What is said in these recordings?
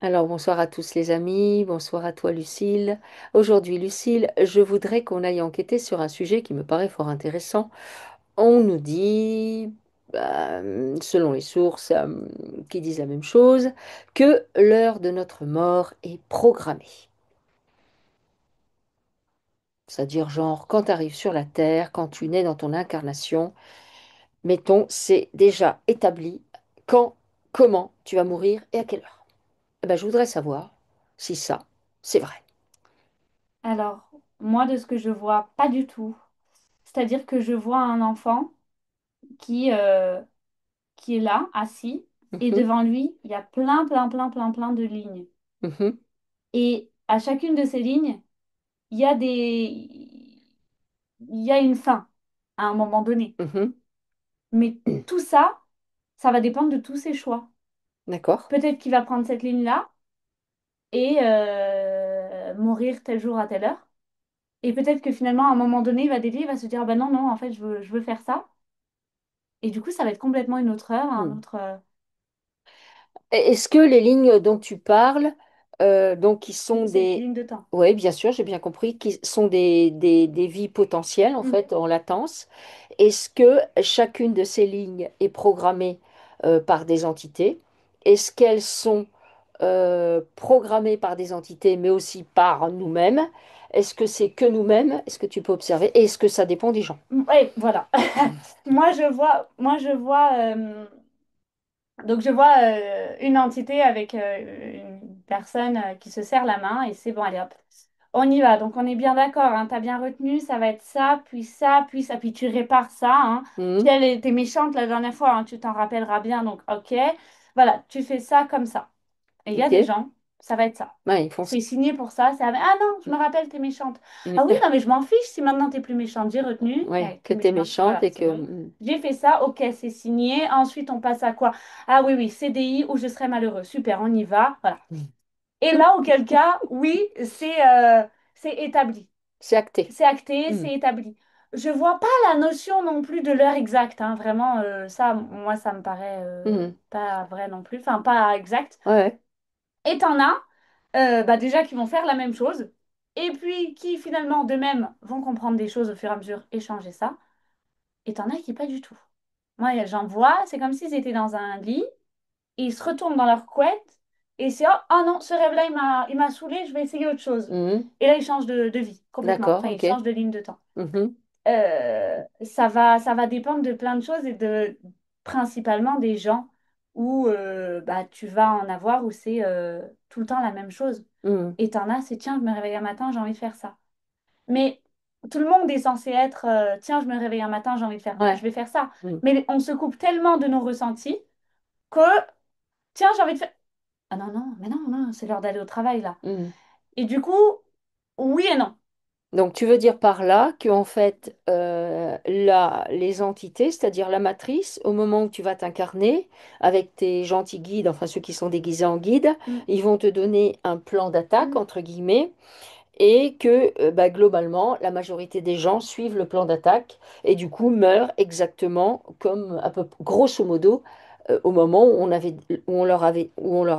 Alors, bonsoir à tous les amis, bonsoir à toi Lucille. Aujourd'hui, Lucille, je voudrais qu'on aille enquêter sur un sujet qui me paraît fort intéressant. On nous dit, selon les sources qui disent la même chose, que l'heure de notre mort est programmée. C'est-à-dire, genre, quand tu arrives sur la Terre, quand tu nais dans ton incarnation, mettons, c'est déjà établi quand, comment tu vas mourir et à quelle heure. Eh ben, je voudrais savoir si ça, c'est vrai. Alors, moi, de ce que je vois, pas du tout. C'est-à-dire que je vois un enfant qui, euh, qui est là, assis, et Mhm, devant lui, il y a plein, plein, plein, plein, plein de lignes. mhm. Et à chacune de ces lignes, il y a il y a une fin à un moment donné. Mhm. Mais tout ça, ça va dépendre de tous ses choix. D'accord. Peut-être qu'il va prendre cette ligne-là et mourir tel jour à telle heure. Et peut-être que finalement, à un moment donné, il va dévier, il va se dire, ah ben non, non, en fait, je veux faire ça. Et du coup, ça va être complètement une autre heure, un Hmm. autre. Est-ce que les lignes dont tu parles, donc qui sont Oui, c'est les des... lignes de temps. Oui, bien sûr, j'ai bien compris, qui sont des vies potentielles, en Mhm. fait, en latence. Est-ce que chacune de ces lignes est programmée par des entités? Est-ce qu'elles sont programmées par des entités, mais aussi par nous-mêmes? Est-ce que c'est que nous-mêmes? Est-ce que tu peux observer? Et est-ce que ça dépend des gens? Oui, voilà. Moi, je vois, donc je vois une entité avec une personne qui se serre la main et c'est bon, allez hop, on y va. Donc on est bien d'accord, hein, t'as bien retenu, ça va être ça, puis ça, puis ça, puis tu répares ça, hein. Puis Mhm. elle était méchante la dernière fois, hein, tu t'en rappelleras bien, donc ok. Voilà, tu fais ça comme ça. Et il y a Ok. des gens, ça va être ça. Ouais, ils font ça. C'est signé pour ça. C'est ah non, je me rappelle, t'es méchante. Ah oui, non, mais je m'en fiche si maintenant t'es plus méchante. J'ai retenu, Ouais, que t'es t'es méchante. méchante Voilà, et c'est que... bon. J'ai fait ça, ok, c'est signé. Ensuite, on passe à quoi? Ah oui, oui, CDI où je serai malheureux. Super, on y va. Voilà. Mm. Et là, auquel cas, oui, c'est établi. C'est acté. C'est acté, Mm. c'est établi. Je vois pas la notion non plus de l'heure exacte, hein. Vraiment, ça, moi, ça me paraît Mm. pas vrai non plus. Enfin, pas exact. Ouais. Et t'en as bah déjà qui vont faire la même chose, et puis qui finalement de même vont comprendre des choses au fur et à mesure et changer ça. Et t'en as qui pas du tout. Moi, j'en vois, c'est comme s'ils étaient dans un lit, et ils se retournent dans leur couette, et c'est oh, ah non, ce rêve-là, il m'a saoulé, je vais essayer autre chose. Mm. Et là, ils changent de vie complètement. D'accord, Enfin, ils ok. changent de ligne de temps. Mhm. Ça va dépendre de plein de choses et de principalement des gens où bah, tu vas en avoir où c'est tout le temps la même chose. Mm. Et t'en as, c'est tiens, je me réveille un matin, j'ai envie de faire ça. Mais tout le monde est censé être tiens, je me réveille un matin, j'ai envie de faire, je Ouais. vais faire ça. Mm. Mais on se coupe tellement de nos ressentis que tiens, j'ai envie de faire. Ah non, non, mais non, non, c'est l'heure d'aller au travail là. Mm. Et du coup, oui et non. Donc, tu veux dire par là que en fait, les entités, c'est-à-dire la matrice, au moment où tu vas t'incarner, avec tes gentils guides, enfin ceux qui sont déguisés en guides, Mm, ils vont te donner un plan d'attaque, mm. entre guillemets, et que bah, globalement, la majorité des gens suivent le plan d'attaque et du coup meurent exactement comme, à peu, grosso modo, au moment où où on leur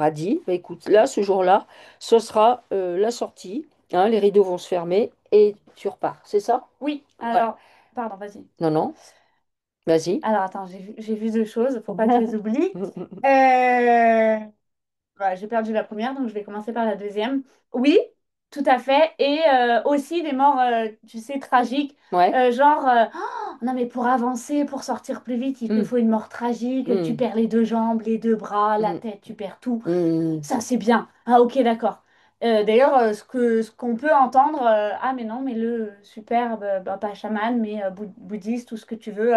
a dit, bah, écoute, là, ce jour-là, ce sera la sortie, hein, les rideaux vont se fermer et tu repars, c'est ça? Oui, Voilà. alors, pardon, vas-y. Non, non, vas-y. Alors attends, j'ai vu deux choses, faut pas que je les oublie. Euh, Voilà, j'ai perdu la première, donc je vais commencer par la deuxième. Oui, tout à fait. Et aussi des morts, tu sais, tragiques. Ouais. Genre, oh, non mais pour avancer, pour sortir plus vite, il te Mm, faut une mort tragique. Tu mm, perds les deux jambes, les deux bras, la mm, tête, tu perds tout. mm, Ça, c'est bien. Ah ok, d'accord. D'ailleurs, ce qu'on peut entendre, ah mais non, mais le superbe, bah, pas chaman, mais bouddhiste, tout ce que tu veux.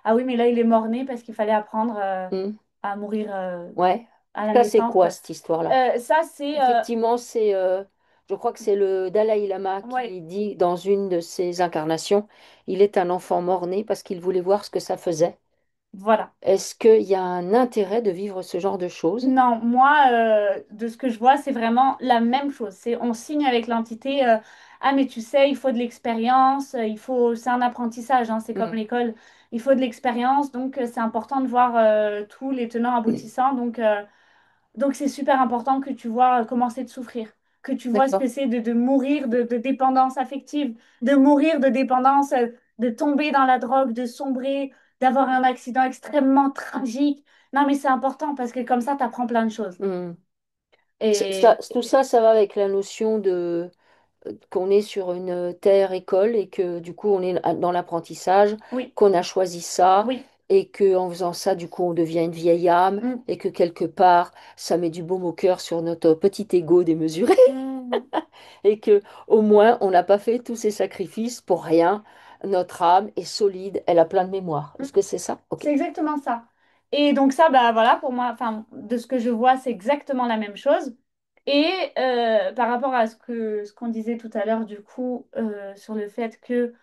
Ah oui, mais là, il est mort-né parce qu'il fallait apprendre mm. à mourir Ouais. à la Ça, c'est naissance. quoi cette histoire-là? Ça, c'est... Effectivement, je crois que c'est le Dalai Lama ouais, qui dit dans une de ses incarnations, il est un enfant mort-né parce qu'il voulait voir ce que ça faisait. voilà. Est-ce qu'il y a un intérêt de vivre ce genre de choses? Non, moi, de ce que je vois, c'est vraiment la même chose. C'est, on signe avec l'entité, ah, mais tu sais, il faut de l'expérience, il faut, c'est un apprentissage, hein, c'est comme Mm. l'école, il faut de l'expérience, donc c'est important de voir tous les tenants aboutissants. Donc, Donc c'est super important que tu vois comment c'est de souffrir, que tu vois ce que D'accord. c'est de mourir de dépendance affective, de mourir de dépendance, de tomber dans la drogue, de sombrer, d'avoir un accident extrêmement tragique. Non, mais c'est important parce que comme ça, tu apprends plein de choses. Hmm. Et Tout ça, ça va avec la notion de qu'on est sur une terre école et que du coup on est dans l'apprentissage, oui, qu'on a choisi ça oui. et que en faisant ça, du coup on devient une vieille âme Mm. et que quelque part ça met du baume au cœur sur notre petit ego démesuré Mm. et que au moins on n'a pas fait tous ces sacrifices pour rien. Notre âme est solide, elle a plein de mémoire. Mm. Est-ce que c'est ça? Ok. C'est exactement ça. Et donc ça, bah voilà, pour moi, enfin, de ce que je vois, c'est exactement la même chose. Et par rapport à ce qu'on disait tout à l'heure, du coup, sur le fait que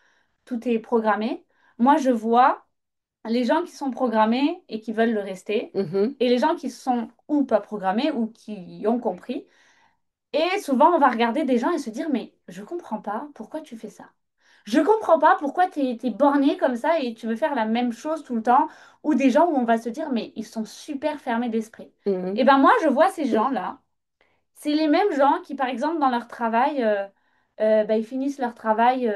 tout est programmé, moi, je vois les gens qui sont programmés et qui veulent le rester, Mhm. et les gens qui sont ou pas programmés ou qui ont compris. Et souvent, on va regarder des gens et se dire, mais je comprends pas, pourquoi tu fais ça? Je comprends pas pourquoi t'es borné comme ça et tu veux faire la même chose tout le temps, ou des gens où on va se dire, mais ils sont super fermés d'esprit. Et Mhm. ben moi, je vois ces gens-là, c'est les mêmes gens qui, par exemple, dans leur travail, bah, ils finissent leur travail,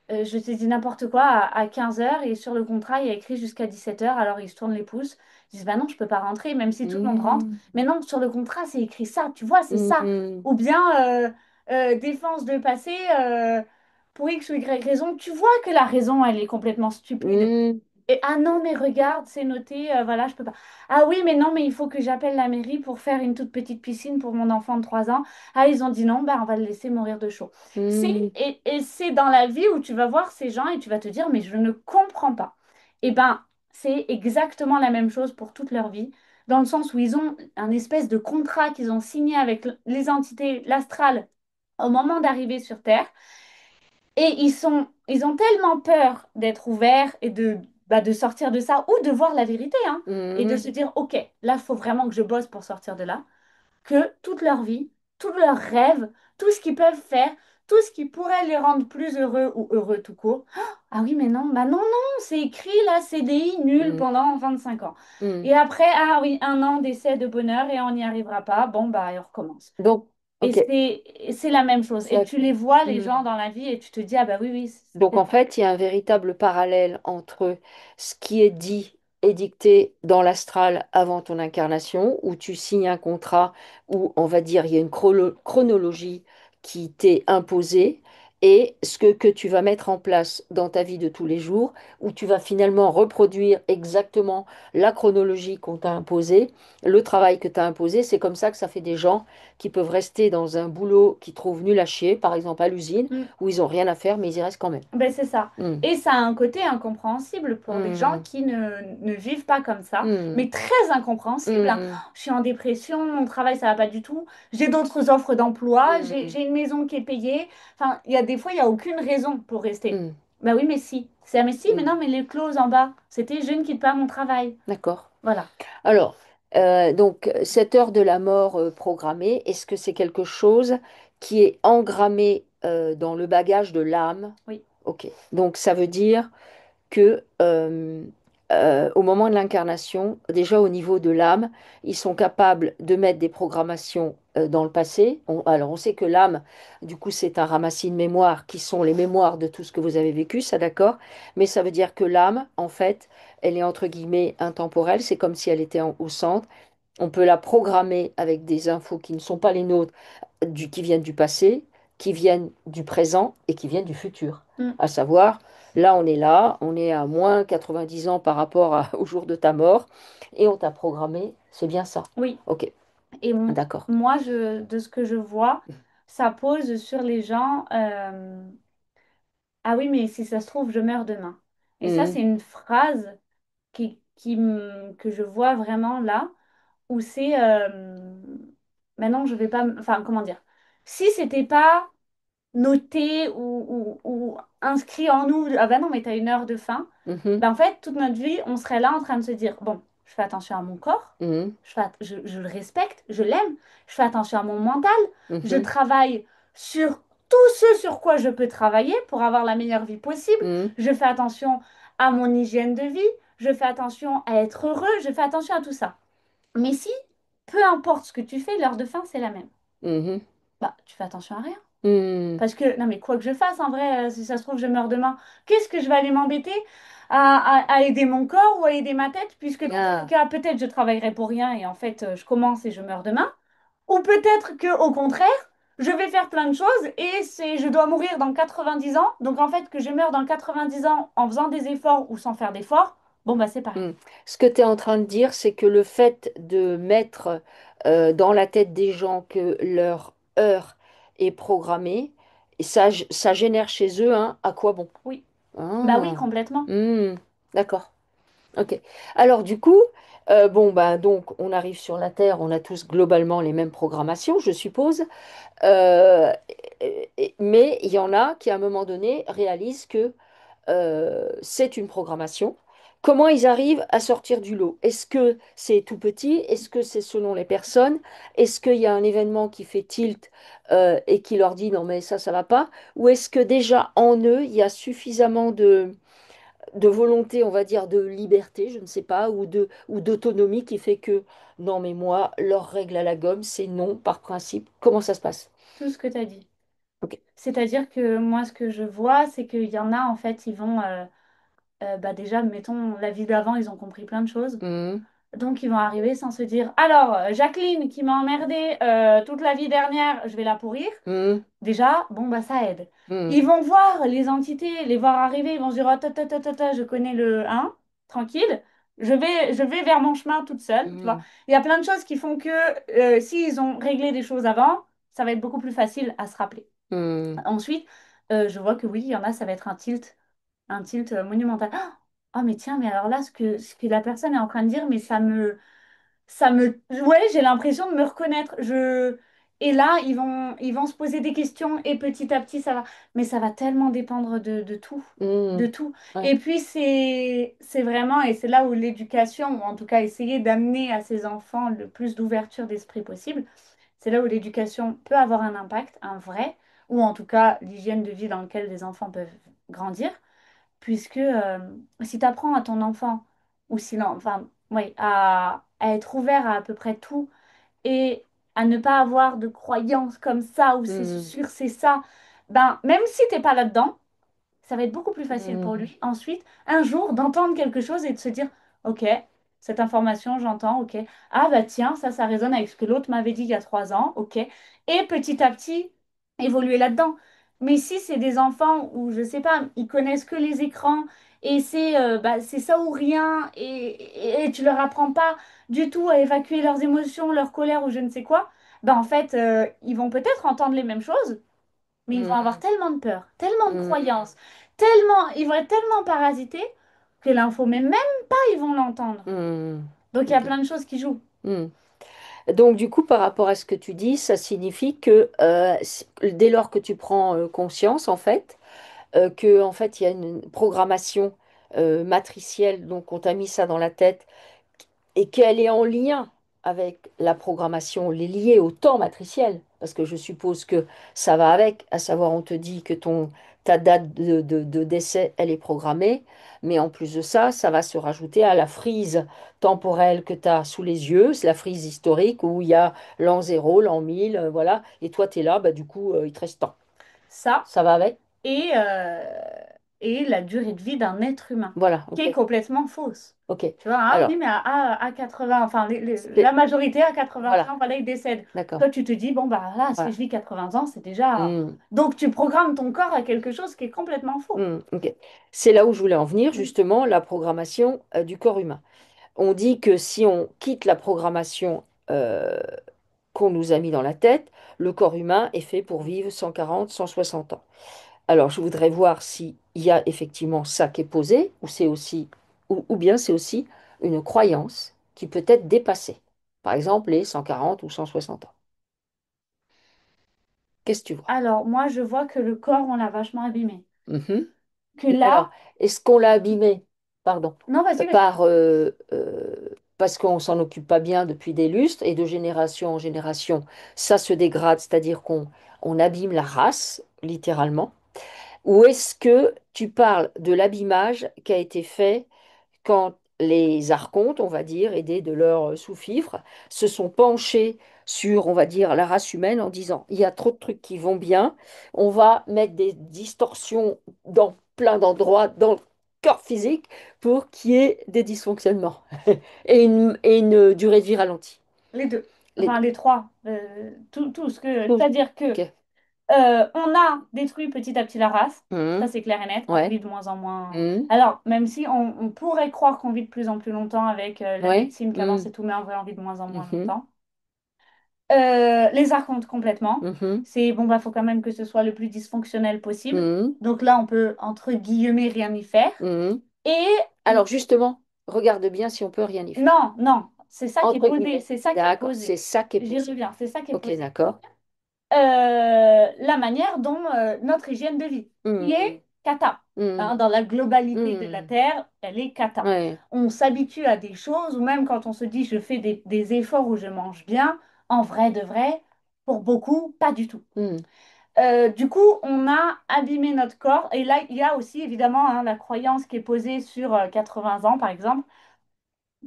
je te dis n'importe quoi, à 15 heures et sur le contrat, il y a écrit jusqu'à 17 heures, alors ils se tournent les pouces, ils disent, bah non, je peux pas rentrer, même si tout le monde rentre. Mhm. Mais non, sur le contrat, c'est écrit ça, tu vois, c'est ça. Mhm. Ou bien, défense de passé, pour X ou Y raison, tu vois que la raison, elle est complètement stupide. Mhm. Et ah non, mais regarde, c'est noté, voilà, je peux pas. Ah oui, mais non, mais il faut que j'appelle la mairie pour faire une toute petite piscine pour mon enfant de 3 ans. Ah, ils ont dit non, bah, on va le laisser mourir de chaud. Mhm. Et c'est dans la vie où tu vas voir ces gens et tu vas te dire, mais je ne comprends pas. Et ben, c'est exactement la même chose pour toute leur vie, dans le sens où ils ont un espèce de contrat qu'ils ont signé avec les entités, l'astral, au moment d'arriver sur Terre. Et ils ont tellement peur d'être ouverts et bah, de sortir de ça ou de voir la vérité, hein, et de Mhm. se dire, OK, là, il faut vraiment que je bosse pour sortir de là, que toute leur vie, tous leurs rêves, tout ce qu'ils peuvent faire, tout ce qui pourrait les rendre plus heureux ou heureux tout court. Ah oui, mais non, bah non, non, c'est écrit là, CDI nul Mhm. pendant 25 ans. Mhm. Et après, ah oui, 1 an d'essai de bonheur et on n'y arrivera pas. Bon, bah, et on recommence. Donc, Et ok. c'est la même chose. Et Ça- tu les vois, les Mhm. gens dans la vie, et tu te dis, ah bah oui, oui, Donc en fait, il y a un véritable parallèle entre ce qui est dit et dicté dans l'astral avant ton incarnation, où tu signes un contrat où, on va dire, il y a une chronologie qui t'est imposée, et que tu vas mettre en place dans ta vie de tous les jours, où tu vas finalement reproduire exactement la chronologie qu'on t'a imposée, le travail que tu as imposé. C'est comme ça que ça fait des gens qui peuvent rester dans un boulot qu'ils trouvent nul à chier, par exemple à l'usine Mm. où ils ont rien à faire, mais ils y restent quand même. Ben, c'est ça. Hmm. Et ça a un côté incompréhensible pour des gens Hmm. qui ne vivent pas comme ça, Hmm. mais très incompréhensible, hein. Hmm. Je suis en dépression, mon travail, ça va pas du tout. J'ai d'autres offres d'emploi, Hmm. j'ai une maison qui est payée. Enfin, il y a des fois, il n'y a aucune raison pour rester. Hmm. Ben oui, mais si. C'est, ah, mais si, mais Hmm. non, mais les clauses en bas, c'était je ne quitte pas mon travail. D'accord. Voilà. Alors, donc, cette heure de la mort programmée, est-ce que c'est quelque chose qui est engrammé dans le bagage de l'âme? Oui. Ok. Donc, ça veut dire que au moment de l'incarnation, déjà au niveau de l'âme, ils sont capables de mettre des programmations dans le passé. Alors on sait que l'âme, du coup, c'est un ramassis de mémoires qui sont les mémoires de tout ce que vous avez vécu, ça d'accord? Mais ça veut dire que l'âme, en fait, elle est entre guillemets intemporelle, c'est comme si elle était au centre. On peut la programmer avec des infos qui ne sont pas les nôtres, qui viennent du passé, qui viennent du présent et qui viennent du futur. Mm. À savoir, là, on est à moins 90 ans par rapport au jour de ta mort, et on t'a programmé, c'est bien ça. Oui. Ok, Et d'accord. moi, de ce que je vois, ça pose sur les gens. Ah oui, mais si ça se trouve, je meurs demain. Et ça, Mhm. c'est une phrase que je vois vraiment là, où c'est maintenant, je vais pas. Enfin, comment dire? Si c'était pas noté ou inscrit en nous, ah ben non, mais t'as 1 heure de faim, Mhm. ben en fait, toute notre vie, on serait là en train de se dire, bon, je fais attention à mon corps, Mhm. je le respecte, je l'aime, je fais attention à mon mental, je Mhm. travaille sur tout ce sur quoi je peux travailler pour avoir la meilleure vie possible, Mhm. je fais attention à mon hygiène de vie, je fais attention à être heureux, je fais attention à tout ça. Mais si peu importe ce que tu fais, l'heure de fin, c'est la même. mhm, Bah, tu fais attention à rien. mhm. Parce que, non mais quoi que je fasse, en vrai, si ça se trouve, je meurs demain, qu'est-ce que je vais aller m'embêter à aider mon corps ou à aider ma tête, puisque dans tous les Ah, cas, peut-être je travaillerai pour rien et en fait, je commence et je meurs demain. Ou peut-être que au contraire, je vais faire plein de choses et je dois mourir dans 90 ans. Donc en fait, que je meure dans 90 ans en faisant des efforts ou sans faire d'efforts, bon bah c'est pareil. hmm. Ce que tu es en train de dire, c'est que le fait de mettre dans la tête des gens que leur heure est programmée, et ça génère chez eux un à quoi bon? Oui. Bah oui, Ah, complètement. hmm, d'accord. Ok. Alors du coup, bon bah donc on arrive sur la Terre, on a tous globalement les mêmes programmations, je suppose. Euh, mais il y en a qui à un moment donné réalisent que c'est une programmation. Comment ils arrivent à sortir du lot? Est-ce que c'est tout petit? Est-ce que c'est selon les personnes? Est-ce qu'il y a un événement qui fait tilt et qui leur dit non mais ça va pas? Ou est-ce que déjà en eux, il y a suffisamment de volonté, on va dire, de liberté, je ne sais pas, ou d'autonomie qui fait que non mais moi, leur règle à la gomme, c'est non par principe. Comment ça se passe? Tout ce que tu as dit. Ok. C'est-à-dire que moi, ce que je vois, c'est qu'il y en a, en fait, ils vont, bah déjà, mettons, la vie d'avant, ils ont compris plein de choses. Mhm, Donc, ils vont arriver sans se dire, alors, Jacqueline, qui m'a emmerdée toute la vie dernière, je vais la pourrir. mhm, Déjà, bon, bah, ça aide. mhm, Ils vont voir les entités, les voir arriver, ils vont se dire, ah, je connais le 1, tranquille, je vais vers mon chemin toute seule, tu vois. mhm, Il y a plein de choses qui font que s'ils ont réglé des choses avant, ça va être beaucoup plus facile à se rappeler. mhm, Ensuite, je vois que oui, il y en a, ça va être un tilt monumental. Oh, mais tiens, mais alors là, ce que la personne est en train de dire, mais ouais, j'ai l'impression de me reconnaître. Et là, ils vont se poser des questions et petit à petit, ça va. Mais ça va tellement dépendre de tout, de mhm. tout. Ouais. Et puis, c'est vraiment, et c'est là où l'éducation, ou en tout cas essayer d'amener à ces enfants le plus d'ouverture d'esprit possible, c'est là où l'éducation peut avoir un impact, un vrai, ou en tout cas l'hygiène de vie dans laquelle les enfants peuvent grandir, puisque si tu apprends à ton enfant, ou si enfin, oui, à être ouvert à peu près tout, et à ne pas avoir de croyances comme ça, ou c'est Mhm, sûr, c'est ça, ben, même si t'es pas là-dedans, ça va être beaucoup plus facile pour mhm, lui ensuite, un jour, d'entendre quelque chose et de se dire, OK, cette information, j'entends, OK. Ah bah tiens, ça résonne avec ce que l'autre m'avait dit il y a 3 ans, OK. Et petit à petit, évoluer là-dedans. Mais si c'est des enfants où, je sais pas, ils connaissent que les écrans et c'est ça ou rien et tu leur apprends pas du tout à évacuer leurs émotions, leur colère ou je ne sais quoi, ben en fait, ils vont peut-être entendre les mêmes choses, mais ils vont avoir mhm, tellement de peur, tellement de mhm, croyances, ils vont être tellement parasités que l'info, mais même pas, ils vont l'entendre. mhm. Donc il y a Ok. plein de choses qui jouent. Mhm. Donc, du coup, par rapport à ce que tu dis, ça signifie que dès lors que tu prends conscience, en fait, que en fait, il y a une programmation matricielle, donc on t'a mis ça dans la tête, et qu'elle est en lien avec la programmation, les liée au temps matriciel, parce que je suppose que ça va avec, à savoir on te dit que ta date de décès, elle est programmée, mais en plus de ça, ça va se rajouter à la frise temporelle que tu as sous les yeux, c'est la frise historique où il y a l'an zéro, l'an 1000, voilà, et toi tu es là, bah, du coup, il te reste tant. Ça Ça va avec? et, et la durée de vie d'un être humain, Voilà, qui ok, est complètement fausse. ok. Tu vois, ah oui, Alors, mais à 80, enfin, la c'est- majorité à 80 voilà, ans, voilà, ils décèdent. d'accord, Toi, tu te dis, bon, bah là, si voilà. je vis 80 ans, c'est déjà. Hmm. Donc, tu programmes ton corps à quelque chose qui est complètement faux. Ok. C'est là où je voulais en venir, Mm. justement, la programmation du corps humain. On dit que si on quitte la programmation qu'on nous a mis dans la tête, le corps humain est fait pour vivre 140, 160 ans. Alors, je voudrais voir s'il y a effectivement ça qui est posé, ou c'est aussi, ou bien c'est aussi une croyance qui peut être dépassée. Par exemple, les 140 ou 160 ans. Qu'est-ce que tu vois? Alors, moi, je vois que le corps, on l'a vachement abîmé. Mhm. Que Mais alors, là, est-ce qu'on l'a abîmé, pardon, non, vas-y, vas-y. par, parce qu'on s'en occupe pas bien depuis des lustres et de génération en génération, ça se dégrade, c'est-à-dire qu'on abîme la race, littéralement? Ou est-ce que tu parles de l'abîmage qui a été fait quand les archontes, on va dire, aidés de leurs sous-fifres, se sont penchés sur, on va dire, la race humaine en disant, il y a trop de trucs qui vont bien, on va mettre des distorsions dans plein d'endroits dans le corps physique pour qu'il y ait des dysfonctionnements et une durée de vie ralentie. Les deux, Les enfin deux. les trois, tout ce que, Tous. c'est-à-dire que Ok. on a détruit petit à petit la race, ça Mhm. c'est clair et net, qu'on Ouais. vit de moins en moins. Mhm. Alors, même si on pourrait croire qu'on vit de plus en plus longtemps avec la Ouais. médecine qui avance Mhm. et tout, mais en vrai on vit de moins en moins Mhm. longtemps. Les archontes complètement. Mhm. C'est bon, bah faut quand même que ce soit le plus dysfonctionnel possible. Mhm. Donc là, on peut entre guillemets rien y faire. Mhm. Et Alors justement, regarde bien si on peut rien y faire. non, non, c'est ça qui est Entre posé, guillemets. c'est ça qui est D'accord, c'est posé. ça qui est J'y posé. reviens, c'est ça qui est Ok, posé. d'accord. La manière dont notre hygiène de vie, qui Mhm. est cata. Mhm. Hein, dans la globalité de la Mhm. Terre, elle est cata. Ouais. On s'habitue à des choses, ou même quand on se dit je fais des efforts ou je mange bien, en vrai de vrai, pour beaucoup, pas du tout. Mhm. Du coup, on a abîmé notre corps. Et là, il y a aussi évidemment hein, la croyance qui est posée sur 80 ans, par exemple,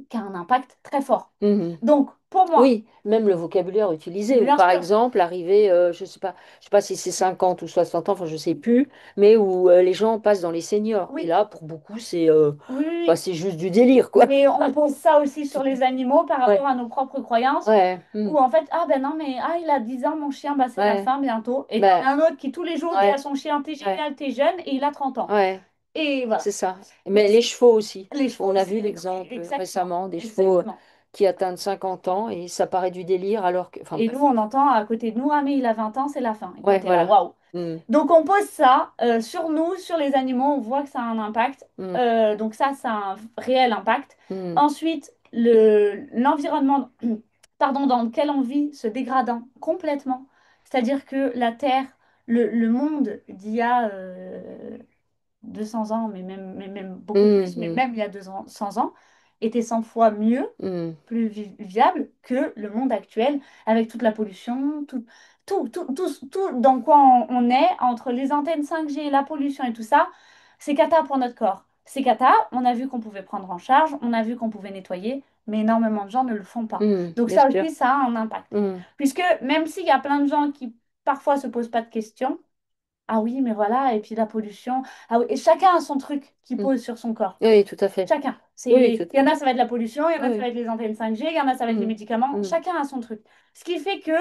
qui a un impact très fort. Mhm. Donc, pour moi, Oui, même le vocabulaire utilisé, ou bien par sûr, exemple, arriver, je sais pas si c'est 50 ou 60 ans, enfin je sais plus, mais où les gens passent dans les seniors. Et oui, là, pour beaucoup, oui, oui, bah, oui. c'est juste du délire, quoi. Mais on pose ça aussi sur les animaux par rapport Ouais, à nos propres croyances, ouais, où en fait, ah ben non, mais ah, il a 10 ans, mon chien, bah, c'est la ouais, fin bientôt. Et t'en ben, as un autre qui tous les jours dit à ouais, son chien, t'es ouais, génial, t'es jeune, et il a 30 ans. ouais, Et voilà. c'est ça. Donc, Mais les chevaux aussi. les chevaux On a aussi, vu l'exemple exactement, récemment des chevaux exactement. qui atteignent 50 ans et ça paraît du délire alors que, enfin Et nous, bref. on entend à côté de nous, ah mais il a 20 ans, c'est la fin. Et toi, Ouais, t'es là, voilà. waouh. Mm, Donc on pose ça sur nous, sur les animaux, on voit que ça a un impact. mm, Donc ça a un réel impact. mm, Ensuite, l'environnement pardon, dans lequel on vit se dégradant complètement. C'est-à-dire que la Terre, le monde d'il y a 200 ans, mais même beaucoup plus, mais mm, même il y a 200 ans, était 100 fois mieux mm, plus viable que le monde actuel, avec toute la pollution, tout dans quoi on est, entre les antennes 5G, la pollution et tout ça, c'est cata pour notre corps. C'est cata, on a vu qu'on pouvait prendre en charge, on a vu qu'on pouvait nettoyer, mais énormément de gens ne le font pas. Donc bien ça sûr. aussi, ça a un impact. Mm, Puisque même s'il y a plein de gens qui parfois se posent pas de questions, ah oui, mais voilà, et puis la pollution, ah oui, et chacun a son truc qui mm. pose sur son corps. Oui, tout à fait. Chacun. Oui, oui, tout Il y à en a, fait. ça va être la pollution, il y en a, ça va Oui. être les antennes 5G, il y en a, ça va être les Mm, médicaments. mm, Chacun a son truc. Ce qui fait que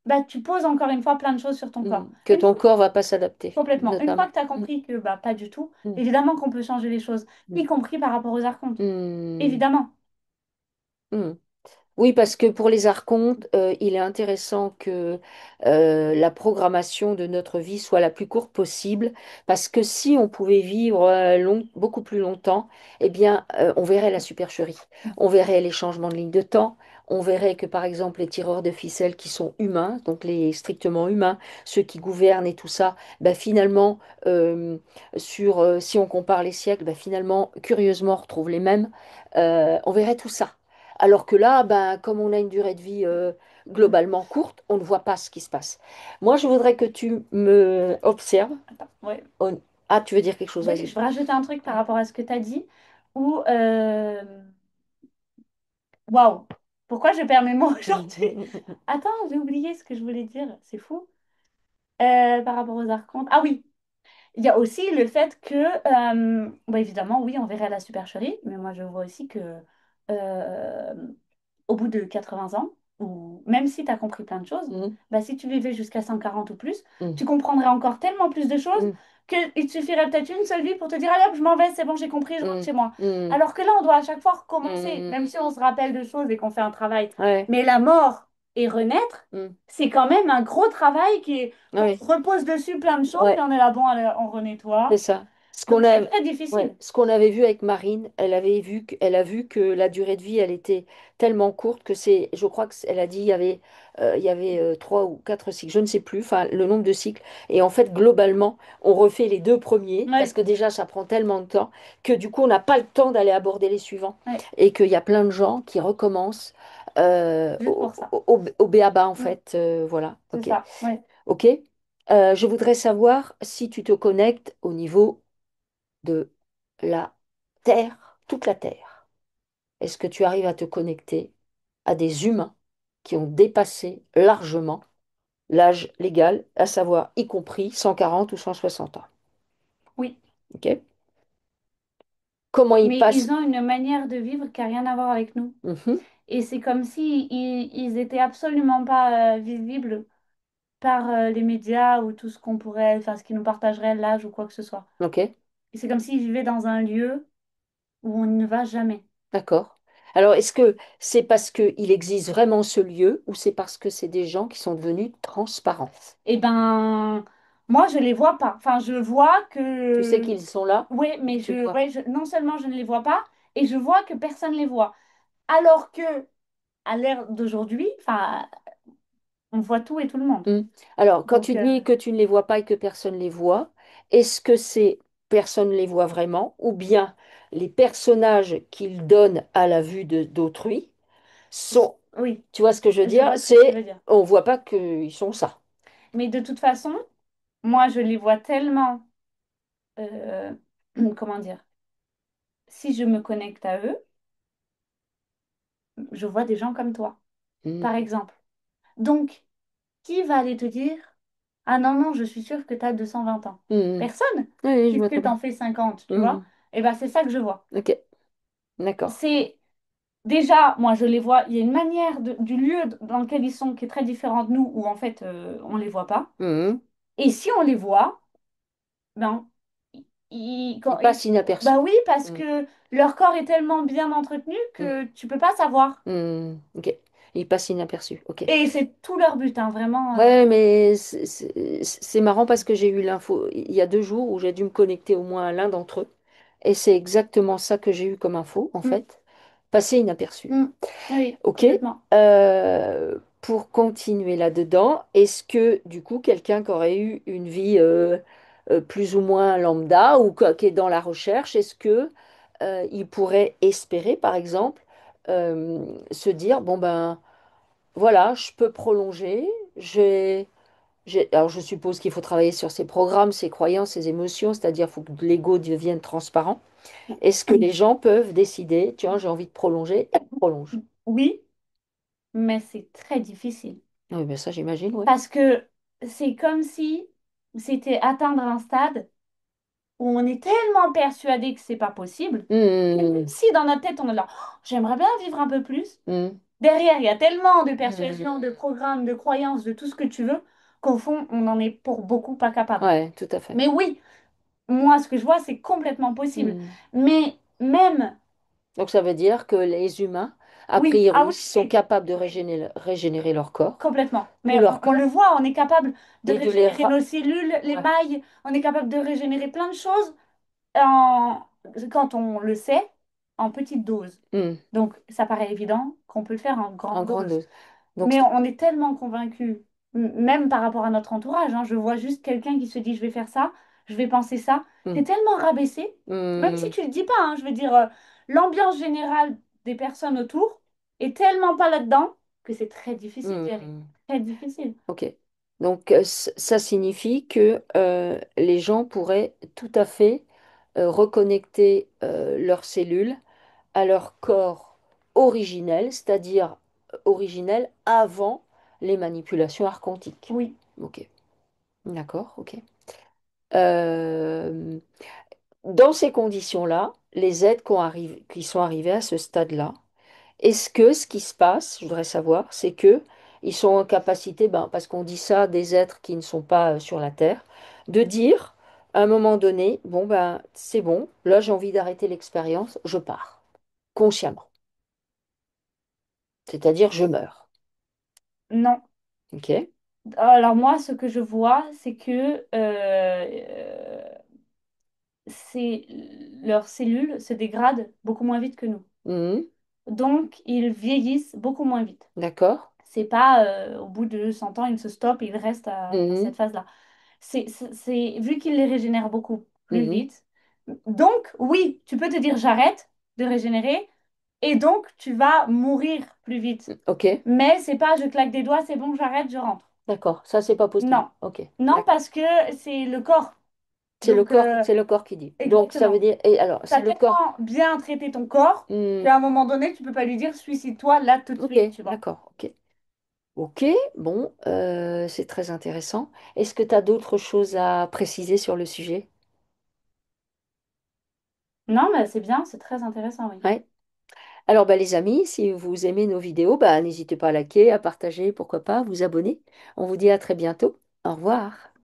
bah, tu poses encore une fois plein de choses sur ton corps. Que ton corps va pas s'adapter, Complètement. Une fois notamment. que tu as Mm, compris que bah, pas du tout, mm, évidemment qu'on peut changer les choses, y mm, compris par rapport aux archontes. mm, Évidemment. mm. Oui, parce que pour les archontes, il est intéressant que la programmation de notre vie soit la plus courte possible, parce que si on pouvait vivre beaucoup plus longtemps, eh bien, on verrait la supercherie, on verrait les changements de ligne de temps, on verrait que, par exemple, les tireurs de ficelles qui sont humains, donc les strictement humains, ceux qui gouvernent et tout ça, bah, finalement, si on compare les siècles, bah, finalement, curieusement, on retrouve les mêmes. On verrait tout ça. Alors que là, ben, comme on a une durée de vie globalement courte, on ne voit pas ce qui se passe. Moi, je voudrais que tu me observes. Attends, ouais. On- Ah, tu veux dire quelque chose, Oui, vas-y. je vais rajouter un truc par rapport à ce que tu as dit. Ou, waouh, pourquoi je perds mes mots aujourd'hui? Attends, j'ai oublié ce que je voulais dire. C'est fou. Par rapport aux archontes. Ah oui. Il y a aussi le fait que, bon, évidemment, oui, on verrait la supercherie, mais moi je vois aussi que euh, au bout de 80 ans, ou même si tu as compris plein de choses, Mhm, bah, si tu vivais jusqu'à 140 ou plus, mhm, tu comprendrais encore tellement plus de choses mhm, qu'il te suffirait peut-être une seule vie pour te dire, allez hop, je m'en vais, c'est bon, j'ai compris, je rentre mhm, chez moi. mhm, Alors que là, on doit à chaque fois recommencer, mhm. même si on se rappelle de choses et qu'on fait un travail. Ouais, Mais la mort et renaître, mhm, c'est quand même un gros travail qui est on ouais, repose dessus plein de choses et ouais. on est là, bon, allez, on C'est renettoie. ça. Donc c'est très difficile. Ce qu'on avait vu avec Marine, elle a vu que la durée de vie, elle était tellement courte que je crois qu'elle a dit, il y avait 3 ou 4 cycles, je ne sais plus, enfin, le nombre de cycles. Et en fait, globalement, on refait les 2 premiers parce Ouais, que déjà, ça prend tellement de temps que du coup, on n'a pas le temps d'aller aborder les suivants. ouais, Et qu'il y a plein de gens qui recommencent juste pour ça. au b.a.-ba, en Mm, fait. Voilà, c'est ok. ça. Ouais. Ok. Je voudrais savoir si tu te connectes au niveau de la Terre, toute la Terre. est-ce que tu arrives à te connecter à des humains qui ont dépassé largement l'âge légal, à savoir y compris 140 ou 160 ans? Oui. Ok. Comment ils Mais passent? ils ont une manière de vivre qui n'a rien à voir avec nous. Mhm. Et c'est comme si ils étaient absolument pas visibles par les médias ou tout ce qu'on pourrait, enfin ce qui nous partagerait l'âge ou quoi que ce soit. Ok, Et c'est comme s'ils vivaient dans un lieu où on ne va jamais. d'accord. Alors, est-ce que c'est parce qu'il existe vraiment ce lieu ou c'est parce que c'est des gens qui sont devenus transparents? Eh ben, moi, je les vois pas. Enfin, je vois Tu sais que... qu'ils sont là? Oui, mais Tu vois. non seulement je ne les vois pas, et je vois que personne ne les voit. Alors que, à l'ère d'aujourd'hui, enfin, on voit tout et tout le monde. Hmm. Alors, quand Donc, tu dis que tu ne les vois pas et que personne ne les voit, est-ce que c'est personne ne les voit vraiment ou bien les personnages qu'ils donnent à la vue d'autrui sont, oui, tu vois ce que je veux je dire? vois ce que tu veux C'est, dire. on voit pas qu'ils sont ça. Mais de toute façon, moi, je les vois tellement, euh, comment dire, si je me connecte à eux, je vois des gens comme toi, Hmm. par exemple. Donc, qui va aller te dire, ah non, non, je suis sûre que tu as 220 ans? Hmm. Personne, Oui, oui, je vois puisque très tu bien. en fais 50, tu Hmm. vois? Et ben c'est ça que je vois. Ok, d'accord. C'est déjà, moi, je les vois, il y a une manière du lieu dans lequel ils sont qui est très différente de nous, où en fait, on les voit pas. Hmm. Et si on les voit, ben, Ils passent bah inaperçus. oui, parce Hmm. que leur corps est tellement bien entretenu Hmm. que tu peux pas savoir. Ok, ils passent inaperçus. Ok. Et c'est tout leur but, hein, vraiment. Ouais, mais c'est marrant parce que j'ai eu l'info il y a 2 jours où j'ai dû me connecter au moins à l'un d'entre eux. Et c'est exactement ça que j'ai eu comme info, en Mm, fait. Passer inaperçu. mm. Oui, OK. complètement. Pour continuer là-dedans, est-ce que du coup, quelqu'un qui aurait eu une vie plus ou moins lambda ou qui est dans la recherche, est-ce que il pourrait espérer, par exemple, se dire, bon ben voilà, je peux prolonger, alors je suppose qu'il faut travailler sur ses programmes, ses croyances, ses émotions, c'est-à-dire il faut que l'ego devienne transparent. Est-ce que les gens peuvent décider, tiens, j'ai envie de prolonger, et prolonge. Oui, mais c'est très difficile. Ah oui, ben ça j'imagine, oui. Parce que c'est comme si c'était atteindre un stade où on est tellement persuadé que c'est pas possible. Si dans notre tête on est là, oh, j'aimerais bien vivre un peu plus. Derrière, il y a tellement de persuasions, de programmes, de croyances, de tout ce que tu veux, qu'au fond, on en est pour beaucoup pas capable. Ouais, tout à fait. Mais oui, moi, ce que je vois, c'est complètement possible. Hmm. Mais même, Donc ça veut dire que les humains, a oui, ah priori, oui, sont oui, capables de oui, régénérer leur corps, complètement. tout Mais leur on le corps, voit, on est capable de et de les... régénérer nos cellules, les Ouais. mailles, on est capable de régénérer plein de choses en... quand on le sait, en petite dose. Hmm. Donc, ça paraît évident qu'on peut le faire en En grande grande dose. dose. Donc, Mais on est tellement convaincus, même par rapport à notre entourage, hein, je vois juste quelqu'un qui se dit, je vais faire ça, je vais penser ça. hmm. C'est tellement rabaissé, même si Hmm. tu le dis pas, hein, je veux dire, l'ambiance générale des personnes autour est tellement pas là-dedans que c'est très difficile d'y aller. Hmm. Très difficile. Ok. Donc, ça signifie que les gens pourraient tout à fait reconnecter leurs cellules à leur corps originel, c'est-à-dire originel avant les manipulations archontiques. Oui, Ok. D'accord, ok. Euh, Dans ces conditions-là, les êtres qui sont arrivés à ce stade-là, est-ce que ce qui se passe, je voudrais savoir, c'est que ils sont en capacité, ben, parce qu'on dit ça des êtres qui ne sont pas sur la Terre, de dire à un moment donné, bon ben c'est bon, là j'ai envie d'arrêter l'expérience, je pars, consciemment. C'est-à-dire je meurs. non. Ok? Alors moi, ce que je vois, c'est que c'est leurs cellules se dégradent beaucoup moins vite que nous. Mhm. Donc, ils vieillissent beaucoup moins vite. D'accord? C'est pas au bout de 100 ans, ils se stoppent et ils restent à Mhm. cette phase-là. Vu qu'ils les régénèrent beaucoup plus Mhm. vite. Donc, oui, tu peux te dire j'arrête de régénérer et donc tu vas mourir plus vite. Ok, Mais c'est pas je claque des doigts, c'est bon, j'arrête, je rentre. d'accord, ça c'est pas possible. Non. Ok, Non, d'accord. parce que c'est le corps. Donc, C'est le corps qui dit. Donc ça veut exactement. dire, et alors, T'as c'est le corps. tellement bien traité ton corps Hmm, qu'à un moment donné, tu peux pas lui dire suicide-toi là tout de ok, suite, tu vois. d'accord, ok. Ok, bon, c'est très intéressant. Est-ce que tu as d'autres choses à préciser sur le sujet? Non, mais c'est bien, c'est très intéressant, oui. Ouais. Alors, bah, les amis, si vous aimez nos vidéos, bah, n'hésitez pas à liker, à partager, pourquoi pas, à vous abonner. On vous dit à très bientôt. Au revoir.